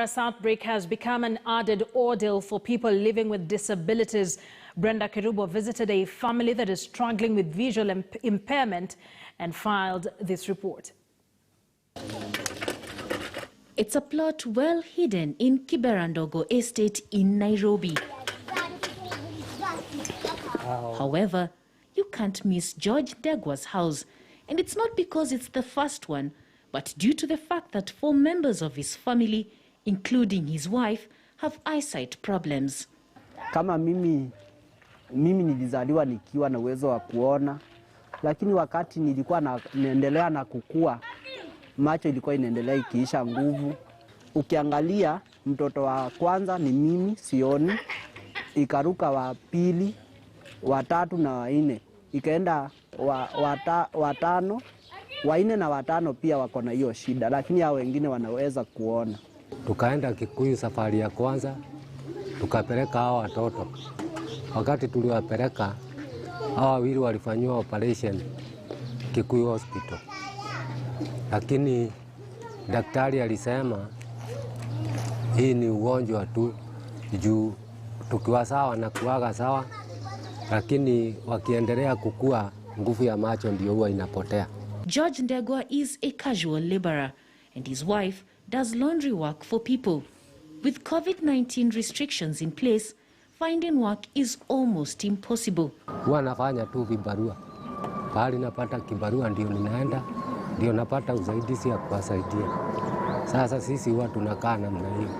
coronavirus outbreak has become an added ordeal for people living with disabilities. Brenda Kirubo visited a family that is struggling with visual impairment and filed this report. It's a plot well hidden in Kiberandogo Estate in Nairobi. However, you can't miss George Degwa's house, and it's not because it's the first one, but due to the fact that 4 members of his family, including his wife, have eyesight problems. Kama mimi nilizaliwa nikiwa na uwezo wa kuona, lakini wakati nilikuwa naendelea na kukua, macho ilikuwa inaendelea ikiisha nguvu. Ukiangalia mtoto wa kwanza ni mimi sioni, ikaruka wa pili, wa tatu na wa nne, ikaenda wa tano, wa nne na wa tano pia wako na hiyo shida, lakini hao wengine wanaweza kuona. Tukaenda Kikuyu safari ya kwanza, tukapeleka hao watoto. Wakati tuliwapeleka, hao wawili walifanywa operation Kikuyu hospital. Lakini daktari alisema hii ni ugonjwa tu, juu tukiwa sawa na kuaga sawa, lakini wakiendelea kukua nguvu ya macho ndio huwa inapotea. George Ndegwa is a casual laborer and his wife does laundry work for people. With COVID-19 restrictions in place, finding work is almost impossible. Huwa nafanya tu vibarua. Pahali napata kibarua ndio ninaenda, ndio napata usaidizi ya kuwasaidia. Sasa sisi huwa tunakaa namna hiyo.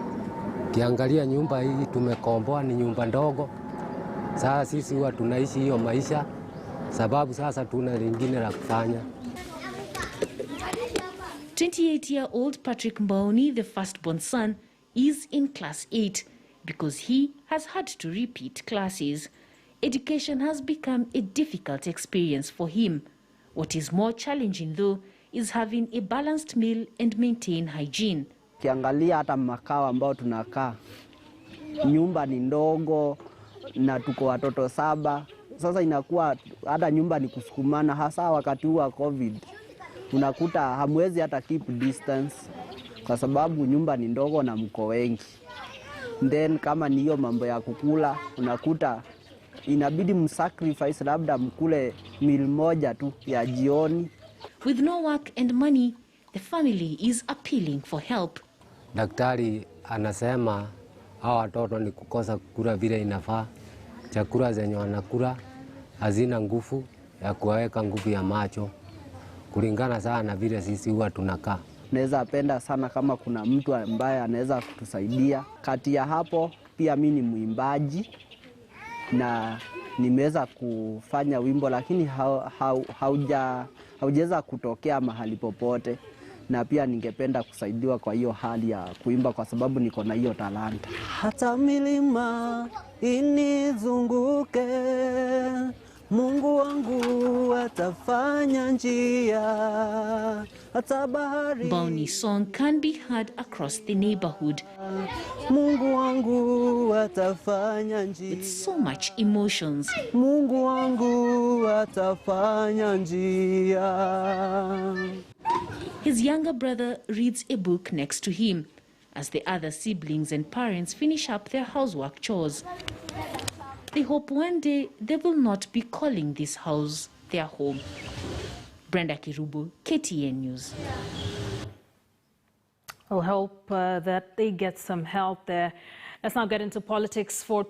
Kiangalia nyumba hii tumekomboa, ni nyumba ndogo. Sasa sisi huwa tunaishi hiyo maisha, sababu sasa tuna lingine la kufanya. 28-year-old Patrick Mbaoni, the firstborn son, is in class 8 because he has had to repeat classes. Education has become a difficult experience for him. What is more challenging, though, is having a balanced meal and maintain hygiene. Kiangalia hata makao ambao tunakaa, nyumba ni ndogo na tuko watoto 7. Sasa inakuwa hata nyumba ni kusukumana, hasa wakati huu wa COVID. Unakuta hamwezi hata keep distance kwa sababu nyumba ni ndogo na mko wengi. Then kama ni hiyo mambo ya kukula, unakuta inabidi msacrifice labda mkule meal moja tu ya jioni. With no work and money, the family is appealing for help. Daktari anasema hawa watoto ni kukosa kukula vile inafaa. Chakula zenye wanakula hazina nguvu ya kuweka nguvu ya macho, kulingana sana na vile sisi huwa tunakaa. Naweza penda sana kama kuna mtu ambaye anaweza kutusaidia. Kati ya hapo pia mimi ni mwimbaji na nimeweza kufanya wimbo, lakini haujaweza kutokea mahali popote, na pia ningependa kusaidiwa kwa hiyo hali ya kuimba kwa sababu niko na hiyo talanta. Hata milima inizunguke, Mungu wangu atafanya njia. Hata bahari. Mbaoni's song can be heard across the neighborhood. Mungu wangu atafanya njia. With so much emotions. Mungu wangu atafanya njia. His younger brother reads a book next to him as the other siblings and parents finish up their housework chores. They hope one day they will not be calling this house their home. Brenda Kirubo, KTN News. We'll hope that they get some help there. Let's now get into politics for